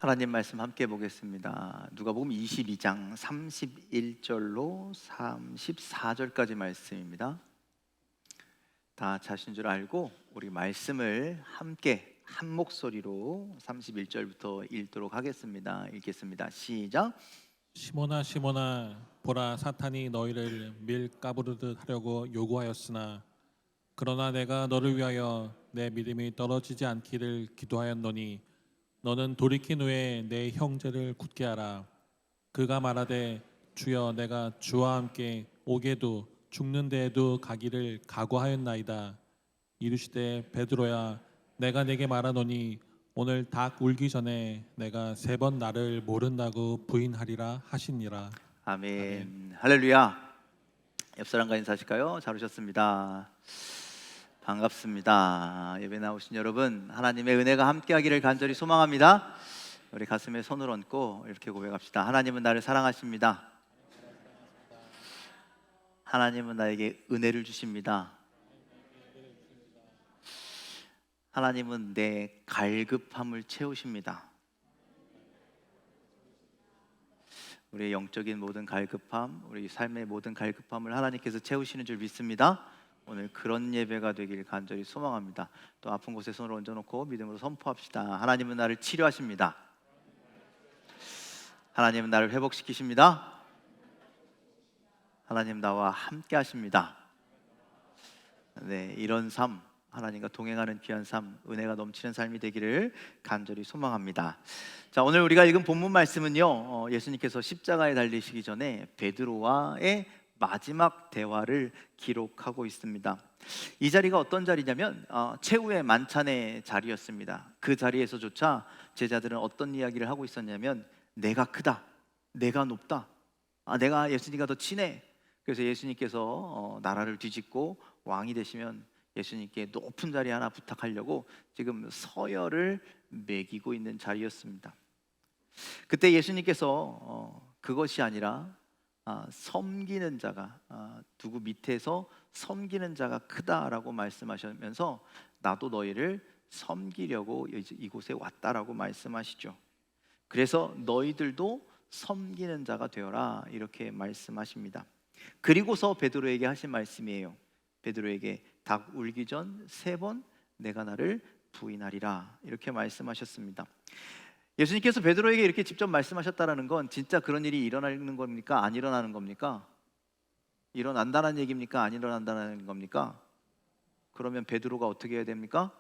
하나님 말씀 함께 보겠습니다. 누가복음 22장 31절로 34절까지 말씀입니다. 다 자신 줄 알고 우리 말씀을 함께 한 목소리로 31절부터 읽도록 하겠습니다. 읽겠습니다. 시작. 시몬아 시몬아 보라 사탄이 너희를 밀가부르듯 하려고 요구하였으나 그러나 내가 너를 위하여 내 믿음이 떨어지지 않기를 기도하였노니 너는 돌이킨 후에 내 형제를 굳게 하라. 그가 말하되 주여 내가 주와 함께 오게도 죽는 데에도 가기를 각오하였나이다. 이르시되 베드로야 내가 내게 말하노니 오늘 닭 울기 전에 내가 3번 나를 모른다고 부인하리라 하시니라. 아멘. 할렐루야. 옆 사람과 인사하실까요? 잘 오셨습니다. 반갑습니다. 예배 나오신 여러분, 하나님의 은혜가 함께하기를 간절히 소망합니다. 우리 가슴에 손을 얹고 이렇게 고백합시다. 하나님은 나를 사랑하십니다. 하나님은 나에게 은혜를 주십니다. 하나님은 내 갈급함을 채우십니다. 우리의 영적인 모든 갈급함, 우리 삶의 모든 갈급함을 하나님께서 채우시는 줄 믿습니다. 오늘 그런 예배가 되길 간절히 소망합니다. 또 아픈 곳에 손을 얹어놓고 믿음으로 선포합시다. 하나님은 나를 치료하십니다. 하나님은 나를 회복시키십니다. 하나님 나와 함께 하십니다. 네, 이런 삶, 하나님과 동행하는 귀한 삶, 은혜가 넘치는 삶이 되기를 간절히 소망합니다. 자, 오늘 우리가 읽은 본문 말씀은요, 예수님께서 십자가에 달리시기 전에 베드로와의 마지막 대화를 기록하고 있습니다. 이 자리가 어떤 자리냐면 최후의 만찬의 자리였습니다. 그 자리에서조차 제자들은 어떤 이야기를 하고 있었냐면 내가 크다, 내가 높다, 내가 예수님과 더 친해. 그래서 예수님께서 나라를 뒤집고 왕이 되시면 예수님께 높은 자리 하나 부탁하려고 지금 서열을 매기고 있는 자리였습니다. 그때 예수님께서 그것이 아니라 섬기는 자가 누구 밑에서 섬기는 자가 크다라고 말씀하시면서 나도 너희를 섬기려고 이곳에 왔다라고 말씀하시죠. 그래서 너희들도 섬기는 자가 되어라 이렇게 말씀하십니다. 그리고서 베드로에게 하신 말씀이에요. 베드로에게 닭 울기 전 3번 내가 나를 부인하리라 이렇게 말씀하셨습니다. 예수님께서 베드로에게 이렇게 직접 말씀하셨다는 건 진짜 그런 일이 일어나는 겁니까? 안 일어나는 겁니까? 일어난다는 얘기입니까? 안 일어난다는 겁니까? 그러면 베드로가 어떻게 해야 됩니까?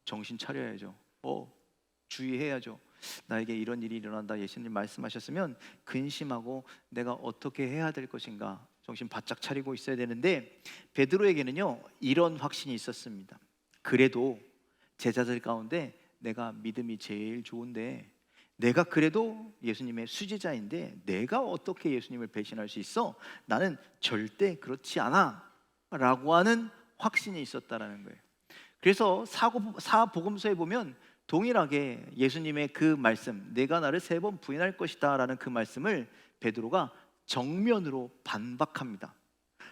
정신 차려야죠. 주의해야죠. 나에게 이런 일이 일어난다 예수님 말씀하셨으면 근심하고 내가 어떻게 해야 될 것인가 정신 바짝 차리고 있어야 되는데 베드로에게는요 이런 확신이 있었습니다. 그래도 제자들 가운데 내가 믿음이 제일 좋은데 내가 그래도 예수님의 수제자인데 내가 어떻게 예수님을 배신할 수 있어? 나는 절대 그렇지 않아 라고 하는 확신이 있었다는 거예요. 그래서 사복음서에 보면 동일하게 예수님의 그 말씀 내가 나를 3번 부인할 것이다 라는 그 말씀을 베드로가 정면으로 반박합니다.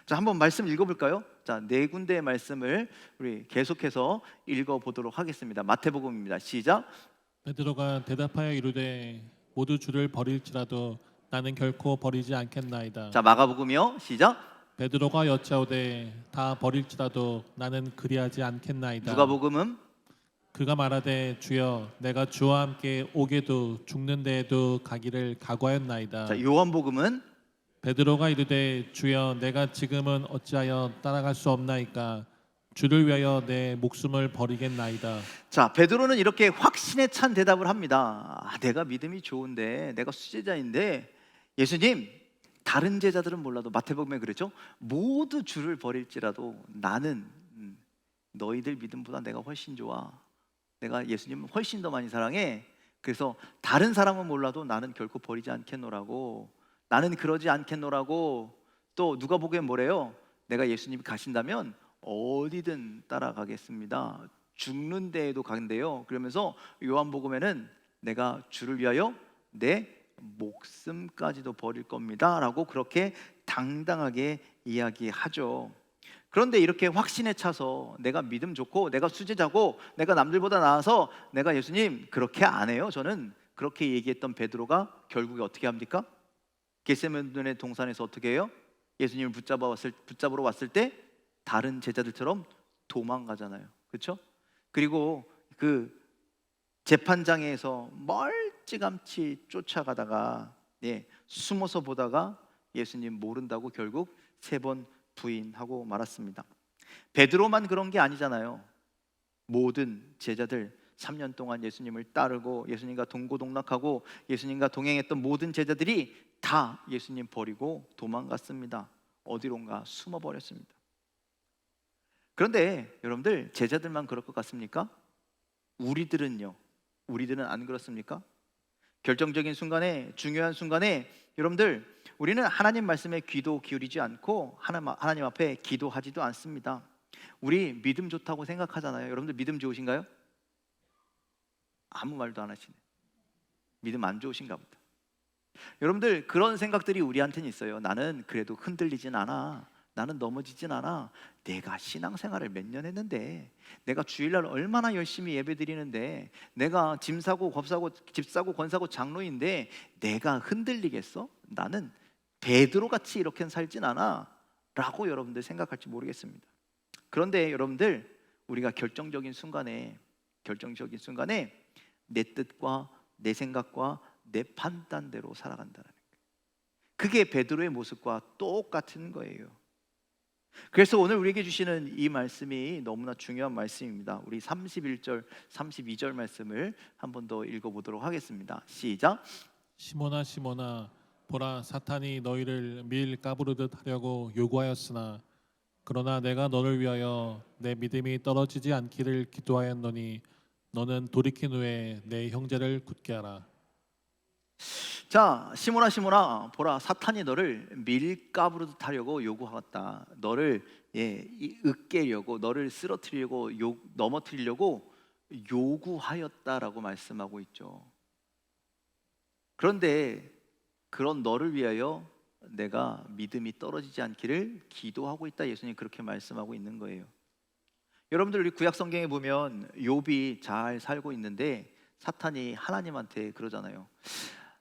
자, 한번 말씀 읽어볼까요? 자, 4군데의 말씀을 우리 계속해서 읽어보도록 하겠습니다. 마태복음입니다. 시작. 베드로가 대답하여 이르되 모두 주를 버릴지라도 나는 결코 버리지 않겠나이다. 자, 마가복음이요. 시작. 베드로가 여짜오되 다 버릴지라도 나는 그리하지 않겠나이다. 누가복음은 그가 말하되 주여 내가 주와 함께 오게도 죽는 데에도 가기를 각오하였나이다. 자, 요한복음은 베드로가 이르되 주여 내가 지금은 어찌하여 따라갈 수 없나이까 주를 위하여 내 목숨을 버리겠나이다. 자, 베드로는 이렇게 확신에 찬 대답을 합니다. 내가 믿음이 좋은데 내가 수제자인데 예수님 다른 제자들은 몰라도 마태복음에 그랬죠. 모두 주를 버릴지라도 나는 너희들 믿음보다 내가 훨씬 좋아. 내가 예수님을 훨씬 더 많이 사랑해. 그래서 다른 사람은 몰라도 나는 결코 버리지 않겠노라고. 나는 그러지 않겠노라고. 또 누가복음에 뭐래요? 내가 예수님이 가신다면 어디든 따라가겠습니다. 죽는 데에도 간대요. 그러면서 요한복음에는 내가 주를 위하여 내 목숨까지도 버릴 겁니다 라고 그렇게 당당하게 이야기하죠. 그런데 이렇게 확신에 차서 내가 믿음 좋고 내가 수제자고 내가 남들보다 나아서 내가 예수님 그렇게 안 해요. 저는 그렇게 얘기했던 베드로가 결국에 어떻게 합니까? 겟세마네 동산에서 어떻게 해요? 예수님을 붙잡으러 왔을 때 다른 제자들처럼 도망가잖아요. 그렇죠? 그리고 그 재판장에서 멀찌감치 쫓아가다가 숨어서 보다가 예수님 모른다고 결국 3번 부인하고 말았습니다. 베드로만 그런 게 아니잖아요. 모든 제자들 3년 동안 예수님을 따르고 예수님과 동고동락하고 예수님과 동행했던 모든 제자들이 다 예수님 버리고 도망갔습니다. 어디론가 숨어버렸습니다. 그런데 여러분들, 제자들만 그럴 것 같습니까? 우리들은요? 우리들은 안 그렇습니까? 결정적인 순간에, 중요한 순간에 여러분들, 우리는 하나님 말씀에 귀도 기울이지 않고 하나님 앞에 기도하지도 않습니다. 우리 믿음 좋다고 생각하잖아요. 여러분들 믿음 좋으신가요? 아무 말도 안 하시네. 믿음 안 좋으신가 보다. 여러분들, 그런 생각들이 우리한테는 있어요. 나는 그래도 흔들리진 않아. 나는 넘어지진 않아. 내가 신앙생활을 몇 년 했는데, 내가 주일날 얼마나 열심히 예배드리는데, 내가 짐 사고 집 사고 권 사고 장로인데 내가 흔들리겠어? 나는 베드로같이 이렇게 살진 않아 라고 여러분들 생각할지 모르겠습니다. 그런데 여러분들, 우리가 결정적인 순간에 내 뜻과 내 생각과 내 판단대로 살아간다는 거예요. 그게 베드로의 모습과 똑같은 거예요. 그래서 오늘 우리에게 주시는 이 말씀이 너무나 중요한 말씀입니다. 우리 31절, 32절 말씀을 한 번 더 읽어보도록 하겠습니다. 시작. 시몬아 시몬아 보라 사탄이 너희를 밀 까부르듯 하려고 요구하였으나 그러나 내가 너를 위하여 내 믿음이 떨어지지 않기를 기도하였노니 너는 돌이킨 후에 내 형제를 굳게 하라. 자, 시몬아 보라 사탄이 너를 밀가부르듯 하려고 요구하였다. 너를 으깨려고, 너를 쓰러뜨리려고, 넘어뜨리려고 요구하였다라고 말씀하고 있죠. 그런데 그런 너를 위하여 내가 믿음이 떨어지지 않기를 기도하고 있다. 예수님이 그렇게 말씀하고 있는 거예요. 여러분들, 우리 구약 성경에 보면 욥이 잘 살고 있는데 사탄이 하나님한테 그러잖아요.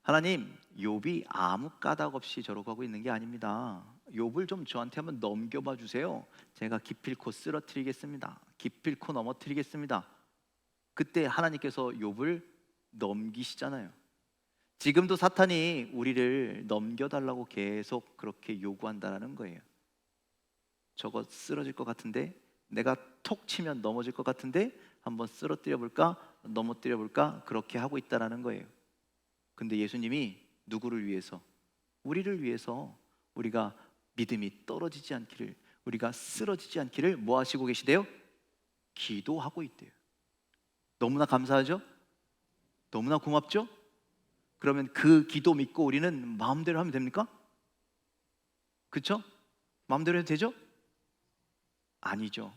하나님, 욥이 아무 까닭 없이 저러고 하고 있는 게 아닙니다. 욥을 좀 저한테 한번 넘겨봐 주세요. 제가 기필코 쓰러뜨리겠습니다. 기필코 넘어뜨리겠습니다. 그때 하나님께서 욥을 넘기시잖아요. 지금도 사탄이 우리를 넘겨달라고 계속 그렇게 요구한다는 거예요. 저거 쓰러질 것 같은데, 내가 톡 치면 넘어질 것 같은데 한번 쓰러뜨려 볼까, 넘어뜨려 볼까, 그렇게 하고 있다는 거예요. 근데 예수님이 누구를 위해서? 우리를 위해서, 우리가 믿음이 떨어지지 않기를, 우리가 쓰러지지 않기를 뭐 하시고 계시대요? 기도하고 있대요. 너무나 감사하죠? 너무나 고맙죠? 그러면 그 기도 믿고 우리는 마음대로 하면 됩니까? 그렇죠? 마음대로 해도 되죠? 아니죠.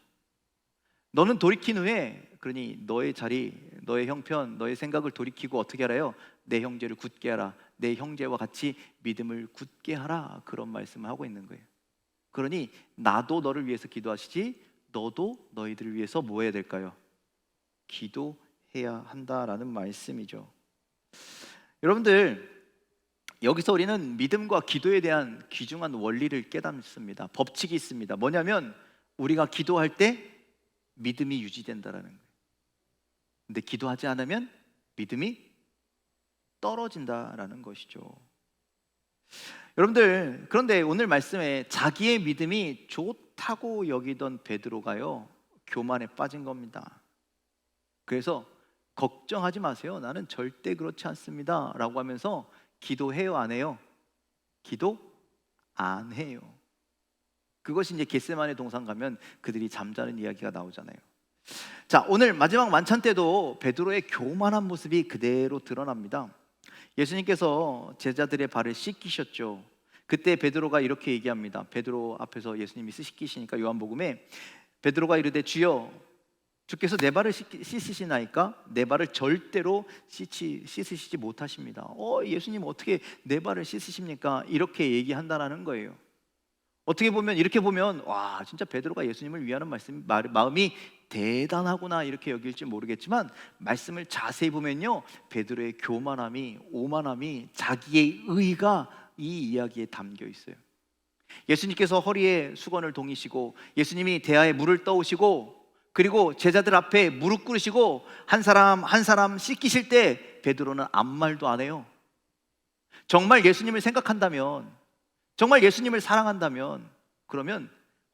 너는 돌이킨 후에, 그러니 너의 자리, 너의 형편, 너의 생각을 돌이키고 어떻게 하라요? 내 형제를 굳게 하라. 내 형제와 같이 믿음을 굳게 하라. 그런 말씀을 하고 있는 거예요. 그러니 나도 너를 위해서 기도하시지, 너도 너희들을 위해서 뭐 해야 될까요? 기도해야 한다라는 말씀이죠. 여러분들, 여기서 우리는 믿음과 기도에 대한 귀중한 원리를 깨닫습니다. 법칙이 있습니다. 뭐냐면 우리가 기도할 때 믿음이 유지된다라는 거예요. 근데 기도하지 않으면 믿음이 떨어진다라는 것이죠. 여러분들, 그런데 오늘 말씀에 자기의 믿음이 좋다고 여기던 베드로가요, 교만에 빠진 겁니다. 그래서 걱정하지 마세요. 나는 절대 그렇지 않습니다 라고 하면서 기도해요, 안 해요? 기도 안 해요. 그것이 이제 겟세마네 동산 가면 그들이 잠자는 이야기가 나오잖아요. 자, 오늘 마지막 만찬 때도 베드로의 교만한 모습이 그대로 드러납니다. 예수님께서 제자들의 발을 씻기셨죠. 그때 베드로가 이렇게 얘기합니다. 베드로 앞에서 예수님이 씻기시니까 요한복음에 베드로가 이르되 주여, 주께서 내 발을 씻으시나이까? 내 발을 절대로 씻으시지 못하십니다. 예수님 어떻게 내 발을 씻으십니까? 이렇게 얘기한다라는 거예요. 어떻게 보면, 이렇게 보면 와, 진짜 베드로가 예수님을 위하는 마음이 대단하구나 이렇게 여길지 모르겠지만 말씀을 자세히 보면요, 베드로의 교만함이, 오만함이, 자기의 의가 이 이야기에 담겨 있어요. 예수님께서 허리에 수건을 동이시고, 예수님이 대야에 물을 떠오시고, 그리고 제자들 앞에 무릎 꿇으시고 한 사람 한 사람 씻기실 때 베드로는 아무 말도 안 해요. 정말 예수님을 생각한다면, 정말 예수님을 사랑한다면, 그러면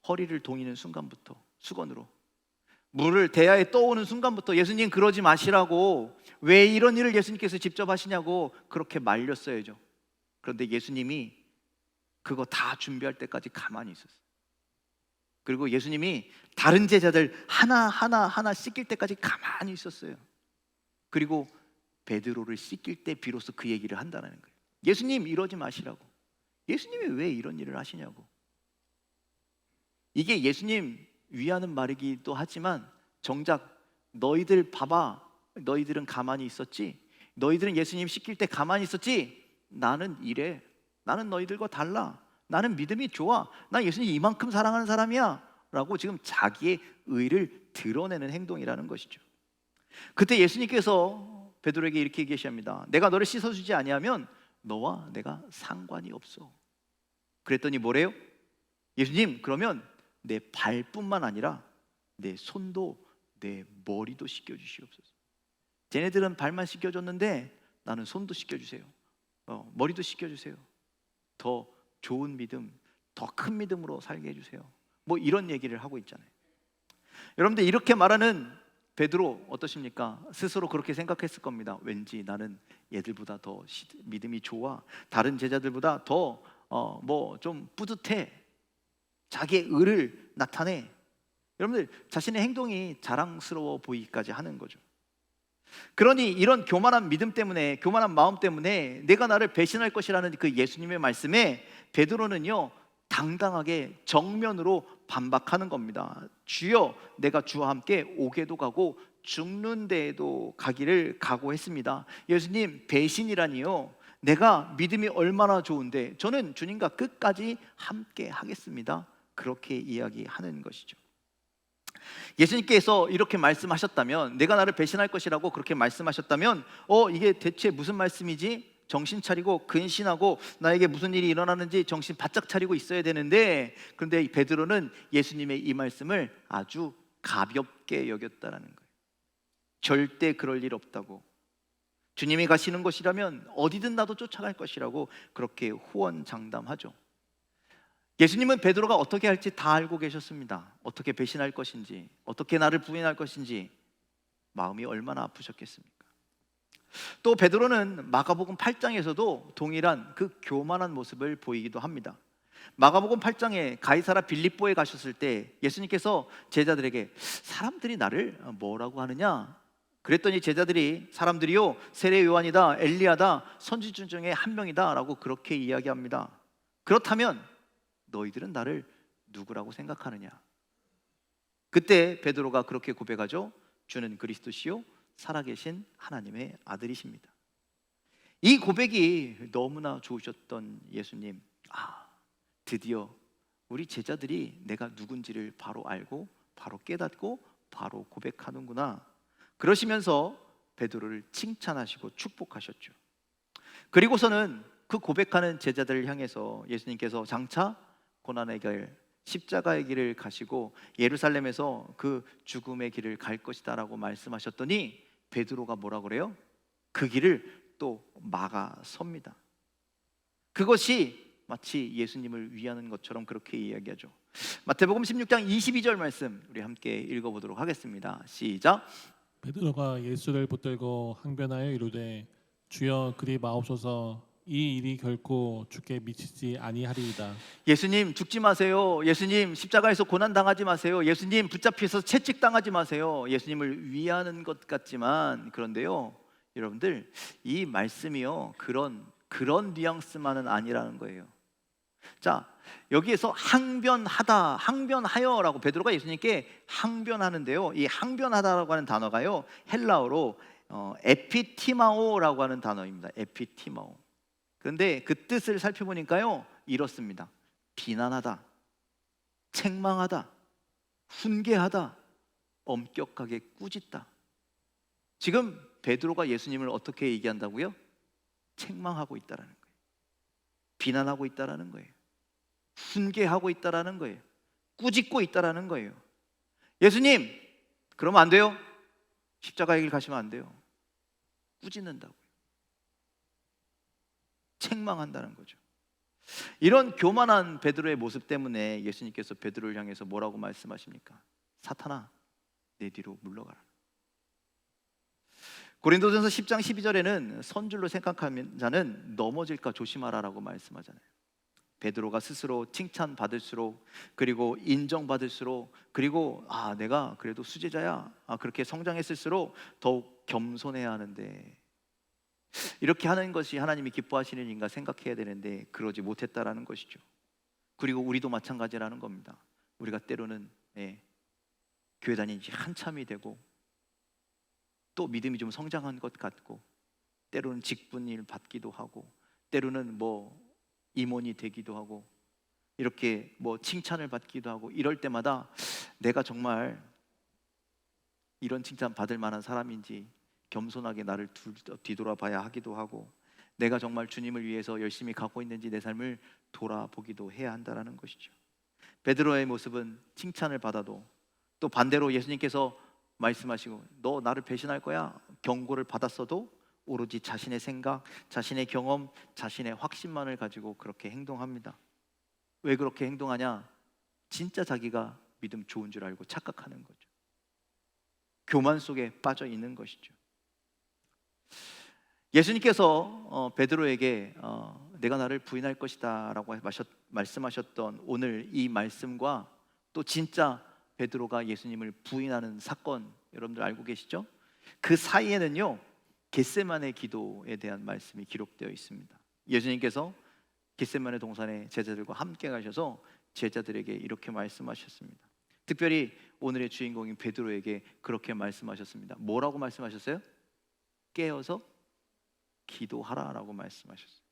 허리를 동이는 순간부터, 수건으로 물을 대야에 떠오는 순간부터 예수님 그러지 마시라고, 왜 이런 일을 예수님께서 직접 하시냐고 그렇게 말렸어야죠. 그런데 예수님이 그거 다 준비할 때까지 가만히 있었어요. 그리고 예수님이 다른 제자들 하나 씻길 때까지 가만히 있었어요. 그리고 베드로를 씻길 때 비로소 그 얘기를 한다는 거예요. 예수님 이러지 마시라고. 예수님이 왜 이런 일을 하시냐고. 이게 예수님 위하는 말이기도 하지만 정작 너희들 봐봐, 너희들은 가만히 있었지, 너희들은 예수님 씻길 때 가만히 있었지, 나는 이래, 나는 너희들과 달라, 나는 믿음이 좋아, 나 예수님 이만큼 사랑하는 사람이야 라고 지금 자기의 의를 드러내는 행동이라는 것이죠. 그때 예수님께서 베드로에게 이렇게 얘기하십니다. 내가 너를 씻어주지 아니하면 너와 내가 상관이 없어. 그랬더니 뭐래요? 예수님, 그러면 내 발뿐만 아니라 내 손도 내 머리도 씻겨주시옵소서. 쟤네들은 발만 씻겨줬는데 나는 손도 씻겨주세요. 머리도 씻겨주세요. 더 좋은 믿음, 더 큰 믿음으로 살게 해주세요. 뭐 이런 얘기를 하고 있잖아요. 여러분들, 이렇게 말하는 베드로 어떠십니까? 스스로 그렇게 생각했을 겁니다. 왠지 나는 얘들보다 더 믿음이 좋아, 다른 제자들보다 더 뭐 좀 뿌듯해, 자기의 의를 나타내. 여러분들, 자신의 행동이 자랑스러워 보이기까지 하는 거죠. 그러니 이런 교만한 믿음 때문에, 교만한 마음 때문에 내가 나를 배신할 것이라는 그 예수님의 말씀에 베드로는요, 당당하게 정면으로 반박하는 겁니다. 주여, 내가 주와 함께 오게도 가고 죽는 데에도 가기를 각오했습니다. 예수님, 배신이라니요, 내가 믿음이 얼마나 좋은데 저는 주님과 끝까지 함께 하겠습니다. 그렇게 이야기하는 것이죠. 예수님께서 이렇게 말씀하셨다면, 내가 나를 배신할 것이라고 그렇게 말씀하셨다면, 이게 대체 무슨 말씀이지? 정신 차리고 근신하고 나에게 무슨 일이 일어나는지 정신 바짝 차리고 있어야 되는데, 그런데 베드로는 예수님의 이 말씀을 아주 가볍게 여겼다라는 거예요. 절대 그럴 일 없다고, 주님이 가시는 곳이라면 어디든 나도 쫓아갈 것이라고 그렇게 호언장담하죠. 예수님은 베드로가 어떻게 할지 다 알고 계셨습니다. 어떻게 배신할 것인지, 어떻게 나를 부인할 것인지 마음이 얼마나 아프셨겠습니까? 또 베드로는 마가복음 8장에서도 동일한 그 교만한 모습을 보이기도 합니다. 마가복음 8장에 가이사라 빌립보에 가셨을 때 예수님께서 제자들에게 사람들이 나를 뭐라고 하느냐? 그랬더니 제자들이 사람들이요, 세례 요한이다, 엘리야다, 선지자 중에 한 명이다 라고 그렇게 이야기합니다. 그렇다면 너희들은 나를 누구라고 생각하느냐? 그때 베드로가 그렇게 고백하죠. 주는 그리스도시요 살아계신 하나님의 아들이십니다. 이 고백이 너무나 좋으셨던 예수님, 드디어 우리 제자들이 내가 누군지를 바로 알고 바로 깨닫고 바로 고백하는구나. 그러시면서 베드로를 칭찬하시고 축복하셨죠. 그리고서는 그 고백하는 제자들을 향해서 예수님께서 장차 고난의 길, 십자가의 길을 가시고 예루살렘에서 그 죽음의 길을 갈 것이다 라고 말씀하셨더니 베드로가 뭐라 그래요? 그 길을 또 막아섭니다. 그것이 마치 예수님을 위하는 것처럼 그렇게 이야기하죠. 마태복음 16장 22절 말씀 우리 함께 읽어보도록 하겠습니다. 시작. 베드로가 예수를 붙들고 항변하여 이르되 주여 그리 마옵소서, 이 일이 결코 주께 미치지 아니하리이다. 예수님 죽지 마세요. 예수님 십자가에서 고난 당하지 마세요. 예수님 붙잡혀서 채찍 당하지 마세요. 예수님을 위하는 것 같지만, 그런데요 여러분들, 이 말씀이요 그런 뉘앙스만은 아니라는 거예요. 자, 여기에서 항변하다, 항변하여라고 베드로가 예수님께 항변하는데요, 이 항변하다라고 하는 단어가요 헬라어로 에피티마오라고 하는 단어입니다. 에피티마오. 그런데 그 뜻을 살펴보니까요 이렇습니다. 비난하다, 책망하다, 훈계하다, 엄격하게 꾸짖다. 지금 베드로가 예수님을 어떻게 얘기한다고요? 책망하고 있다라는 거예요. 비난하고 있다라는 거예요. 훈계하고 있다라는 거예요. 꾸짖고 있다라는 거예요. 예수님, 그러면 안 돼요. 십자가의 길 가시면 안 돼요. 꾸짖는다고요. 책망한다는 거죠. 이런 교만한 베드로의 모습 때문에 예수님께서 베드로를 향해서 뭐라고 말씀하십니까? 사탄아, 내 뒤로 물러가라. 고린도전서 10장 12절에는 선줄로 생각하는 자는 넘어질까 조심하라라고 말씀하잖아요. 베드로가 스스로 칭찬받을수록, 그리고 인정받을수록, 그리고 내가 그래도 수제자야, 그렇게 성장했을수록 더욱 겸손해야 하는데, 이렇게 하는 것이 하나님이 기뻐하시는 일인가 생각해야 되는데 그러지 못했다라는 것이죠. 그리고 우리도 마찬가지라는 겁니다. 우리가 때로는 교회 다닌 지 한참이 되고 또 믿음이 좀 성장한 것 같고, 때로는 직분일 받기도 하고, 때로는 임원이 되기도 하고, 이렇게 칭찬을 받기도 하고, 이럴 때마다 내가 정말 이런 칭찬 받을 만한 사람인지 겸손하게 나를 뒤돌아봐야 하기도 하고, 내가 정말 주님을 위해서 열심히 가고 있는지 내 삶을 돌아보기도 해야 한다는 것이죠. 베드로의 모습은 칭찬을 받아도, 또 반대로 예수님께서 말씀하시고 너 나를 배신할 거야 경고를 받았어도 오로지 자신의 생각, 자신의 경험, 자신의 확신만을 가지고 그렇게 행동합니다. 왜 그렇게 행동하냐? 진짜 자기가 믿음 좋은 줄 알고 착각하는 거죠. 교만 속에 빠져 있는 것이죠. 예수님께서 베드로에게 내가 나를 부인할 것이다 라고 말씀하셨던 오늘 이 말씀과, 또 진짜 베드로가 예수님을 부인하는 사건, 여러분들 알고 계시죠? 그 사이에는요 겟세마네 기도에 대한 말씀이 기록되어 있습니다. 예수님께서 겟세마네 동산에 제자들과 함께 가셔서 제자들에게 이렇게 말씀하셨습니다. 특별히 오늘의 주인공인 베드로에게 그렇게 말씀하셨습니다. 뭐라고 말씀하셨어요? 깨어서 기도하라라고 말씀하셨어요.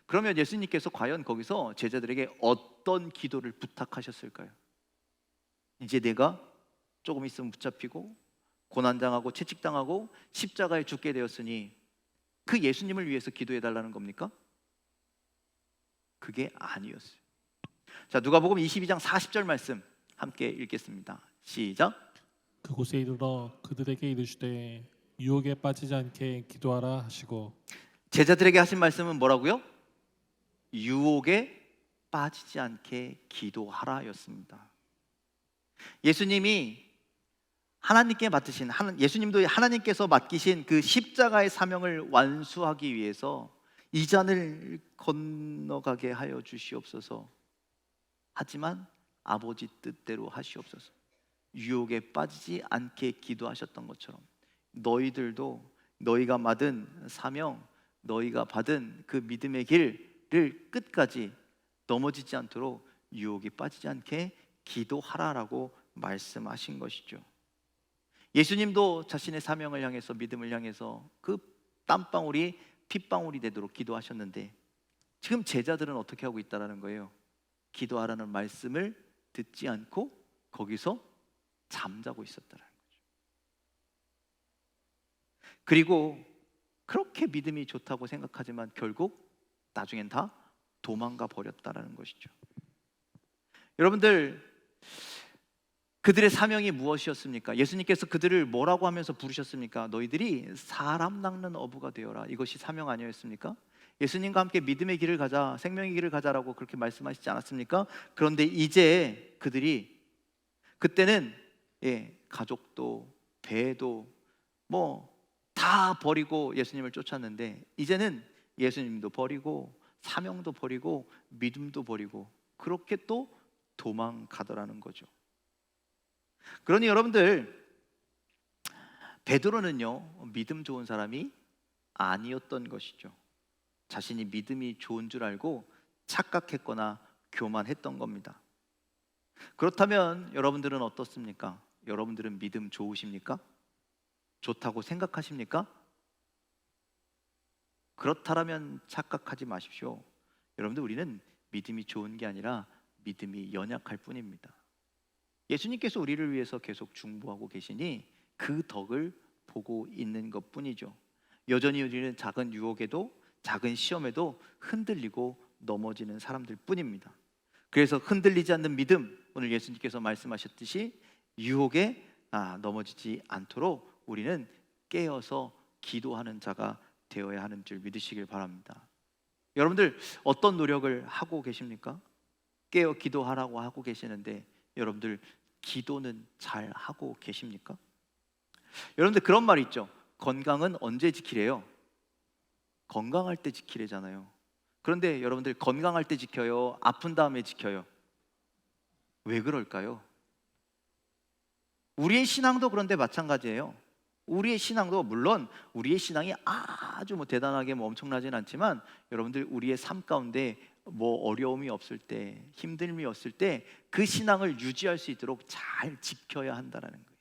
그러면 예수님께서 과연 거기서 제자들에게 어떤 기도를 부탁하셨을까요? 이제 내가 조금 있으면 붙잡히고 고난당하고 채찍당하고 십자가에 죽게 되었으니 그 예수님을 위해서 기도해 달라는 겁니까? 그게 아니었어요. 자, 누가복음 22장 40절 말씀 함께 읽겠습니다. 시작. 그곳에 이르러 그들에게 이르시되 유혹에 빠지지 않게 기도하라 하시고. 제자들에게 하신 말씀은 뭐라고요? 유혹에 빠지지 않게 기도하라였습니다. 예수님이 하나님께 맡으신 예수님도 하나님께서 맡기신 그 십자가의 사명을 완수하기 위해서 이 잔을 건너가게 하여 주시옵소서. 하지만 아버지 뜻대로 하시옵소서. 유혹에 빠지지 않게 기도하셨던 것처럼 너희들도 너희가 받은 사명, 너희가 받은 그 믿음의 길을 끝까지 넘어지지 않도록 유혹에 빠지지 않게 기도하라라고 말씀하신 것이죠. 예수님도 자신의 사명을 향해서, 믿음을 향해서 그 땀방울이 핏방울이 되도록 기도하셨는데, 지금 제자들은 어떻게 하고 있다라는 거예요? 기도하라는 말씀을 듣지 않고 거기서 잠자고 있었다라는 거죠. 그리고 그렇게 믿음이 좋다고 생각하지만 결국 나중엔 다 도망가 버렸다라는 것이죠. 여러분들, 그들의 사명이 무엇이었습니까? 예수님께서 그들을 뭐라고 하면서 부르셨습니까? 너희들이 사람 낚는 어부가 되어라. 이것이 사명 아니었습니까? 예수님과 함께 믿음의 길을 가자, 생명의 길을 가자라고 그렇게 말씀하시지 않았습니까? 그런데 이제 그들이, 그때는 가족도 배도 다 버리고 예수님을 쫓았는데, 이제는 예수님도 버리고 사명도 버리고 믿음도 버리고 그렇게 또 도망가더라는 거죠. 그러니 여러분들, 베드로는요 믿음 좋은 사람이 아니었던 것이죠. 자신이 믿음이 좋은 줄 알고 착각했거나 교만했던 겁니다. 그렇다면 여러분들은 어떻습니까? 여러분들은 믿음 좋으십니까? 좋다고 생각하십니까? 그렇다면 착각하지 마십시오. 여러분들, 우리는 믿음이 좋은 게 아니라 믿음이 연약할 뿐입니다. 예수님께서 우리를 위해서 계속 중보하고 계시니 그 덕을 보고 있는 것뿐이죠. 여전히 우리는 작은 유혹에도 작은 시험에도 흔들리고 넘어지는 사람들 뿐입니다. 그래서 흔들리지 않는 믿음, 오늘 예수님께서 말씀하셨듯이 유혹에 넘어지지 않도록 우리는 깨어서 기도하는 자가 되어야 하는 줄 믿으시길 바랍니다. 여러분들 어떤 노력을 하고 계십니까? 깨어 기도하라고 하고 계시는데 여러분들 기도는 잘 하고 계십니까? 여러분들 그런 말 있죠. 건강은 언제 지키래요? 건강할 때 지키래잖아요. 그런데 여러분들 건강할 때 지켜요? 아픈 다음에 지켜요? 왜 그럴까요? 우리의 신앙도 그런데 마찬가지예요. 우리의 신앙도 물론 우리의 신앙이 아주 대단하게 엄청나진 않지만 여러분들 우리의 삶 가운데 어려움이 없을 때, 힘듦이 없을 때 그 신앙을 유지할 수 있도록 잘 지켜야 한다는 거예요.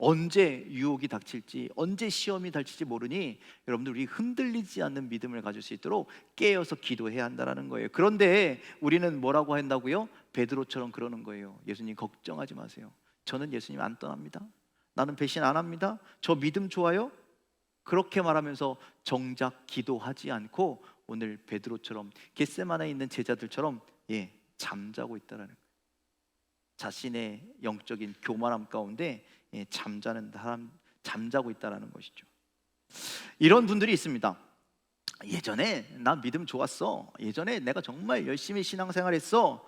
언제 유혹이 닥칠지, 언제 시험이 닥칠지 모르니 여러분들 우리 흔들리지 않는 믿음을 가질 수 있도록 깨어서 기도해야 한다는 거예요. 그런데 우리는 뭐라고 한다고요? 베드로처럼 그러는 거예요. 예수님 걱정하지 마세요. 저는 예수님 안 떠납니다. 나는 배신 안 합니다. 저 믿음 좋아요? 그렇게 말하면서 정작 기도하지 않고 오늘 베드로처럼 겟세마네에 있는 제자들처럼 잠자고 있다라는 거예요. 자신의 영적인 교만함 가운데 잠자고 있다라는 것이죠. 이런 분들이 있습니다. 예전에 나 믿음 좋았어. 예전에 내가 정말 열심히 신앙생활했어.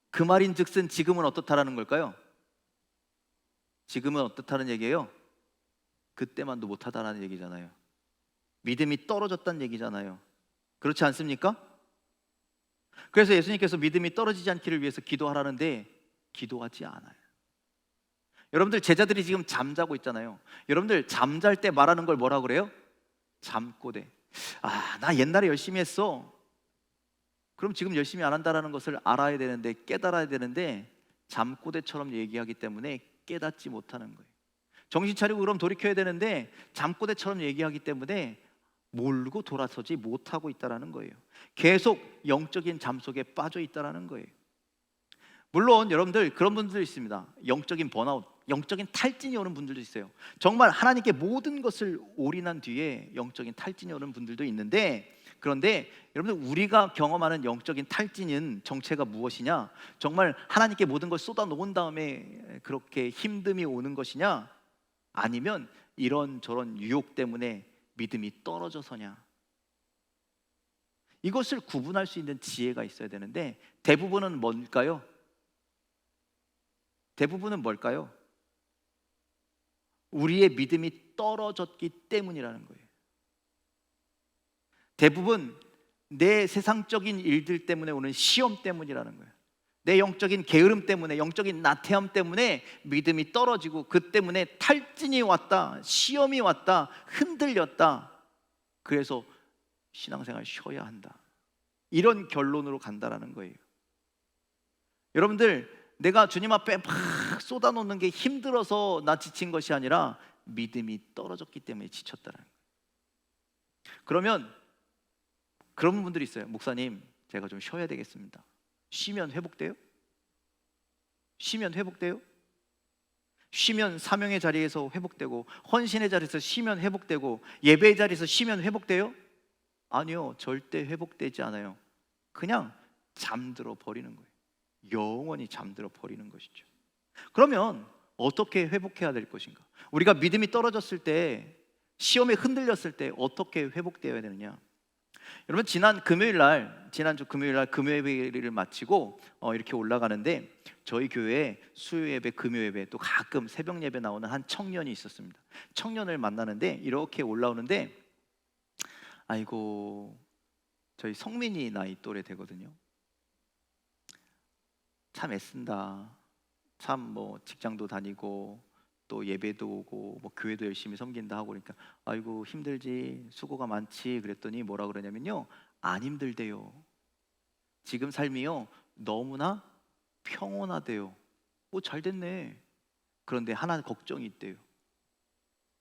그 말인즉슨 지금은 어떻다라는 걸까요? 지금은 어떻다는 얘기예요? 그때만도 못하다라는 얘기잖아요. 믿음이 떨어졌다는 얘기잖아요. 그렇지 않습니까? 그래서 예수님께서 믿음이 떨어지지 않기를 위해서 기도하라는데 기도하지 않아요. 여러분들 제자들이 지금 잠자고 있잖아요. 여러분들 잠잘 때 말하는 걸 뭐라 그래요? 잠꼬대. 나 옛날에 열심히 했어. 그럼 지금 열심히 안 한다라는 것을 알아야 되는데, 깨달아야 되는데 잠꼬대처럼 얘기하기 때문에 깨닫지 못하는 거예요. 정신 차리고 그럼 돌이켜야 되는데 잠꼬대처럼 얘기하기 때문에 모르고 돌아서지 못하고 있다라는 거예요. 계속 영적인 잠 속에 빠져 있다라는 거예요. 물론 여러분들 그런 분들도 있습니다. 영적인 번아웃, 영적인 탈진이 오는 분들도 있어요. 정말 하나님께 모든 것을 올인한 뒤에 영적인 탈진이 오는 분들도 있는데, 그런데 여러분들 우리가 경험하는 영적인 탈진은 정체가 무엇이냐? 정말 하나님께 모든 걸 쏟아 놓은 다음에 그렇게 힘듦이 오는 것이냐? 아니면 이런저런 유혹 때문에 믿음이 떨어져서냐? 이것을 구분할 수 있는 지혜가 있어야 되는데 대부분은 뭘까요? 대부분은 뭘까요? 우리의 믿음이 떨어졌기 때문이라는 거예요. 대부분 내 세상적인 일들 때문에 오는 시험 때문이라는 거예요. 내 영적인 게으름 때문에, 영적인 나태함 때문에 믿음이 떨어지고 그 때문에 탈진이 왔다, 시험이 왔다, 흔들렸다. 그래서 신앙생활 쉬어야 한다. 이런 결론으로 간다라는 거예요. 여러분들 내가 주님 앞에 막 쏟아놓는 게 힘들어서 나 지친 것이 아니라 믿음이 떨어졌기 때문에 지쳤다는 거예요. 그러면 그런 분들이 있어요. 목사님, 제가 좀 쉬어야 되겠습니다. 쉬면 회복돼요? 쉬면 회복돼요? 쉬면 사명의 자리에서 회복되고, 헌신의 자리에서 쉬면 회복되고, 예배의 자리에서 쉬면 회복돼요? 아니요, 절대 회복되지 않아요. 그냥 잠들어 버리는 거예요. 영원히 잠들어 버리는 것이죠. 그러면 어떻게 회복해야 될 것인가? 우리가 믿음이 떨어졌을 때, 시험에 흔들렸을 때 어떻게 회복되어야 되느냐? 여러분 지난주 금요일 날 금요 예배를 마치고 이렇게 올라가는데 저희 교회에 수요 예배, 금요 예배, 또 가끔 새벽 예배 나오는 한 청년이 있었습니다. 청년을 만나는데 이렇게 올라오는데, 아이고 저희 성민이 나이 또래 되거든요. 참 애쓴다. 참 직장도 다니고 또 예배도 오고 교회도 열심히 섬긴다 하고, 그러니까 아이고 힘들지, 수고가 많지. 그랬더니 뭐라 그러냐면요, 안 힘들대요. 지금 삶이요 너무나 평온하대요. 잘 됐네. 그런데 하나 걱정이 있대요.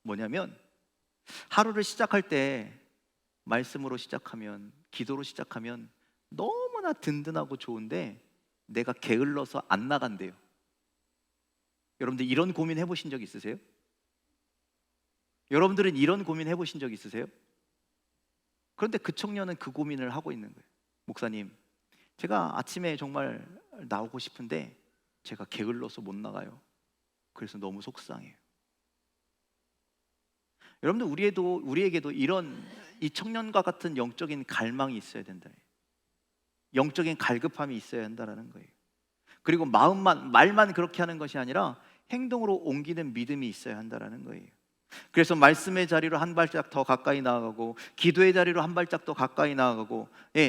뭐냐면 하루를 시작할 때 말씀으로 시작하면, 기도로 시작하면 너무나 든든하고 좋은데 내가 게을러서 안 나간대요. 여러분들 이런 고민 해보신 적 있으세요? 여러분들은 이런 고민 해보신 적 있으세요? 그런데 그 청년은 그 고민을 하고 있는 거예요. 목사님, 제가 아침에 정말 나오고 싶은데 제가 게을러서 못 나가요. 그래서 너무 속상해요. 여러분들 우리에게도 이 청년과 같은 영적인 갈망이 있어야 된다. 영적인 갈급함이 있어야 한다는 거예요. 그리고 말만 그렇게 하는 것이 아니라 행동으로 옮기는 믿음이 있어야 한다는 거예요. 그래서 말씀의 자리로 한 발짝 더 가까이 나아가고, 기도의 자리로 한 발짝 더 가까이 나아가고,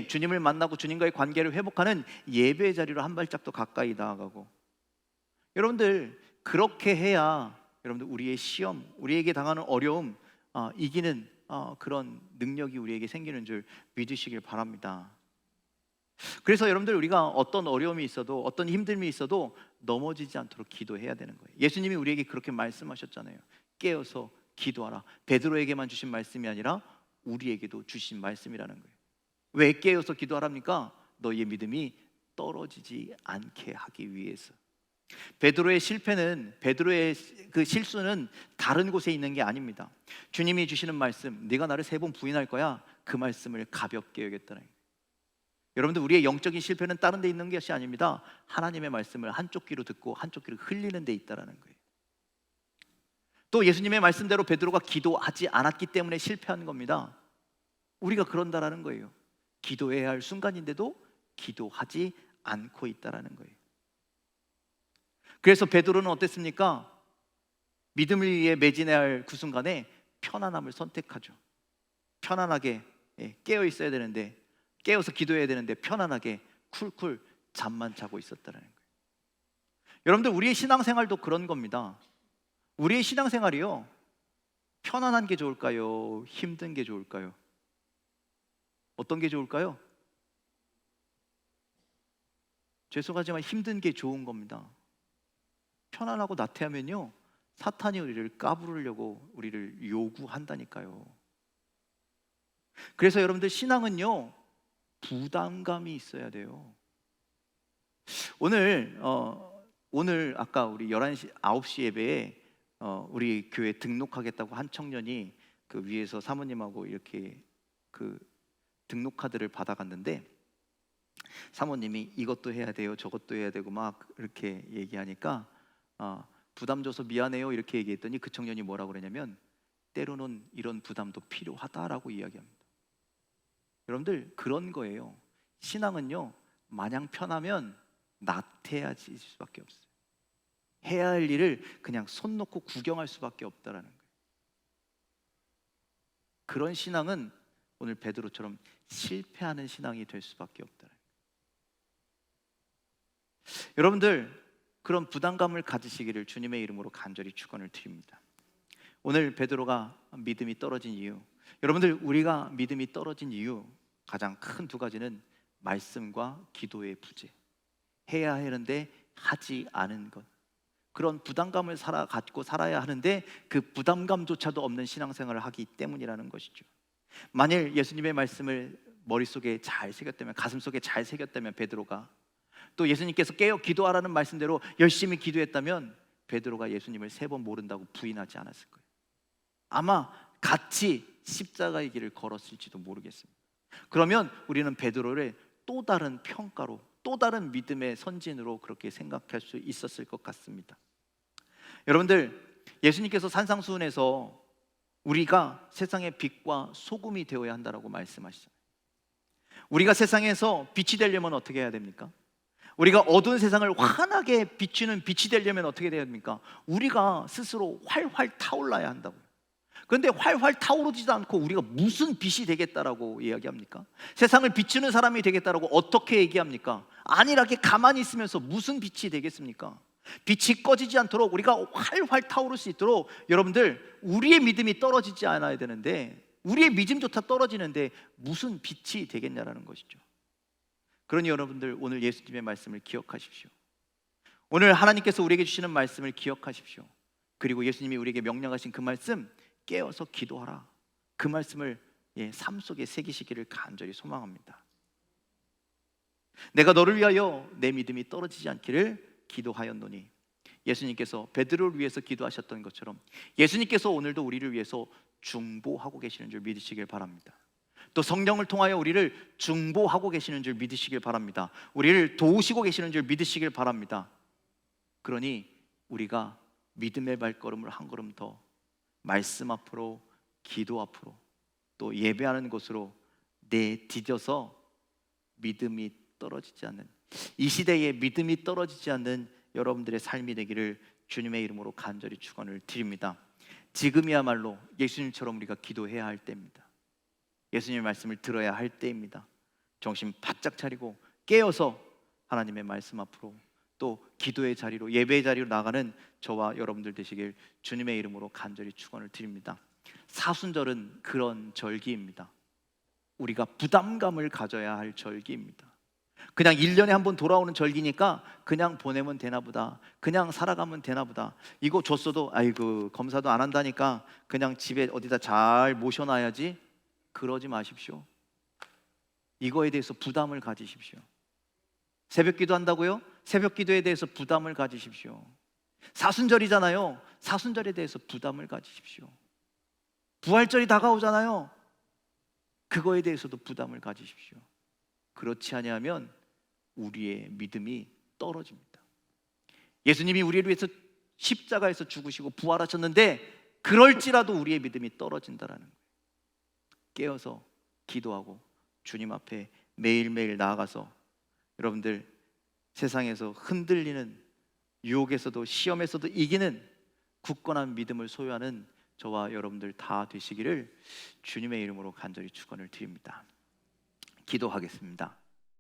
주님을 만나고 주님과의 관계를 회복하는 예배의 자리로 한 발짝 더 가까이 나아가고, 여러분들 그렇게 해야 여러분들 우리의 시험, 우리에게 당하는 어려움 이기는 그런 능력이 우리에게 생기는 줄 믿으시길 바랍니다. 그래서 여러분들 우리가 어떤 어려움이 있어도, 어떤 힘듦이 있어도 넘어지지 않도록 기도해야 되는 거예요. 예수님이 우리에게 그렇게 말씀하셨잖아요. 깨어서 기도하라. 베드로에게만 주신 말씀이 아니라 우리에게도 주신 말씀이라는 거예요. 왜 깨어서 기도하랍니까? 너희의 믿음이 떨어지지 않게 하기 위해서. 베드로의 실패는, 베드로의 그 실수는 다른 곳에 있는 게 아닙니다. 주님이 주시는 말씀, 네가 나를 3번 부인할 거야, 그 말씀을 가볍게 여겼다는 거예요. 여러분들 우리의 영적인 실패는 다른 데 있는 것이 아닙니다. 하나님의 말씀을 한쪽 귀로 듣고 한쪽 귀로 흘리는 데 있다는 거예요. 또 예수님의 말씀대로 베드로가 기도하지 않았기 때문에 실패한 겁니다. 우리가 그런다라는 거예요. 기도해야 할 순간인데도 기도하지 않고 있다라는 거예요. 그래서 베드로는 어땠습니까? 믿음을 위해 매진해야 할 그 순간에 편안함을 선택하죠. 편안하게 깨어 있어야 되는데, 깨어서 기도해야 되는데 편안하게 쿨쿨 잠만 자고 있었다는 거예요. 여러분들 우리의 신앙생활도 그런 겁니다. 우리의 신앙생활이요, 편안한 게 좋을까요? 힘든 게 좋을까요? 어떤 게 좋을까요? 죄송하지만 힘든 게 좋은 겁니다. 편안하고 나태하면요, 사탄이 우리를 까부르려고 우리를 요구한다니까요. 그래서 여러분들 신앙은요, 부담감이 있어야 돼요. 오늘 아까 우리 11시, 9시 예배에 우리 교회 등록하겠다고 한 청년이 그 위에서 사모님하고 이렇게 그 등록 카드를 받아갔는데, 사모님이 이것도 해야 돼요, 저것도 해야 되고 막 이렇게 얘기하니까 부담 줘서 미안해요 이렇게 얘기했더니 그 청년이 뭐라고 그러냐면, 때로는 이런 부담도 필요하다라고 이야기합니다. 여러분들 그런 거예요. 신앙은요, 마냥 편하면 나태해질 수밖에 없어요. 해야 할 일을 그냥 손 놓고 구경할 수밖에 없다라는 거예요. 그런 신앙은 오늘 베드로처럼 실패하는 신앙이 될 수밖에 없다라는 거예요. 여러분들 그런 부담감을 가지시기를 주님의 이름으로 간절히 축원을 드립니다. 오늘 베드로가 믿음이 떨어진 이유, 여러분들 우리가 믿음이 떨어진 이유 가장 큰 2가지는 말씀과 기도의 부재, 해야 하는데 하지 않은 것, 그런 부담감을 갖고 살아야 하는데 그 부담감조차도 없는 신앙생활을 하기 때문이라는 것이죠. 만일 예수님의 말씀을 머릿속에 잘 새겼다면, 가슴속에 잘 새겼다면, 베드로가 또 예수님께서 깨어 기도하라는 말씀대로 열심히 기도했다면 베드로가 예수님을 3번 모른다고 부인하지 않았을 거예요. 아마 같이 십자가의 길을 걸었을지도 모르겠습니다. 그러면 우리는 베드로를 또 다른 평가로, 또 다른 믿음의 선진으로 그렇게 생각할 수 있었을 것 같습니다. 여러분들 예수님께서 산상수훈에서 우리가 세상의 빛과 소금이 되어야 한다라고 말씀하시잖아요. 우리가 세상에서 빛이 되려면 어떻게 해야 됩니까? 우리가 어두운 세상을 환하게 비추는 빛이 되려면 어떻게 해야 됩니까? 우리가 스스로 활활 타올라야 한다고요. 그런데 활활 타오르지도 않고 우리가 무슨 빛이 되겠다라고 이야기합니까? 세상을 비추는 사람이 되겠다라고 어떻게 얘기합니까? 안일하게 가만히 있으면서 무슨 빛이 되겠습니까? 빛이 꺼지지 않도록 우리가 활활 타오를 수 있도록 여러분들 우리의 믿음이 떨어지지 않아야 되는데, 우리의 믿음조차 떨어지는데 무슨 빛이 되겠냐라는 것이죠. 그러니 여러분들 오늘 예수님의 말씀을 기억하십시오. 오늘 하나님께서 우리에게 주시는 말씀을 기억하십시오. 그리고 예수님이 우리에게 명령하신 그 말씀, 깨어서 기도하라, 그 말씀을 삶 속에 새기시기를 간절히 소망합니다. 내가 너를 위하여 내 믿음이 떨어지지 않기를 기도하였노니. 예수님께서 베드로를 위해서 기도하셨던 것처럼 예수님께서 오늘도 우리를 위해서 중보하고 계시는 줄 믿으시길 바랍니다. 또 성령을 통하여 우리를 중보하고 계시는 줄 믿으시길 바랍니다. 우리를 도우시고 계시는 줄 믿으시길 바랍니다. 그러니 우리가 믿음의 발걸음을 한 걸음 더 말씀 앞으로, 기도 앞으로, 또 예배하는 곳으로 내디뎌서 믿음이 떨어지지 않는, 이 시대에 믿음이 떨어지지 않는 여러분들의 삶이 되기를 주님의 이름으로 간절히 축원을 드립니다. 지금이야말로 예수님처럼 우리가 기도해야 할 때입니다. 예수님의 말씀을 들어야 할 때입니다. 정신 바짝 차리고 깨어서 하나님의 말씀 앞으로, 또 기도의 자리로, 예배의 자리로 나가는 저와 여러분들 되시길 주님의 이름으로 간절히 축원을 드립니다. 사순절은 그런 절기입니다. 우리가 부담감을 가져야 할 절기입니다. 그냥 1년에 한 번 돌아오는 절기니까 그냥 보내면 되나 보다, 그냥 살아가면 되나 보다, 이거 줬어도 아이고 검사도 안 한다니까 그냥 집에 어디다 잘 모셔놔야지, 그러지 마십시오. 이거에 대해서 부담을 가지십시오. 새벽 기도 한다고요? 새벽 기도에 대해서 부담을 가지십시오. 사순절이잖아요. 사순절에 대해서 부담을 가지십시오. 부활절이 다가오잖아요. 그거에 대해서도 부담을 가지십시오. 그렇지 아니하면 우리의 믿음이 떨어집니다. 예수님이 우리를 위해서 십자가에서 죽으시고 부활하셨는데 그럴지라도 우리의 믿음이 떨어진다라는 거예요. 깨어서 기도하고 주님 앞에 매일매일 나아가서 여러분들 세상에서 흔들리는 유혹에서도 시험에서도 이기는 굳건한 믿음을 소유하는 저와 여러분들 다 되시기를 주님의 이름으로 간절히 축원을 드립니다. 기도하겠습니다.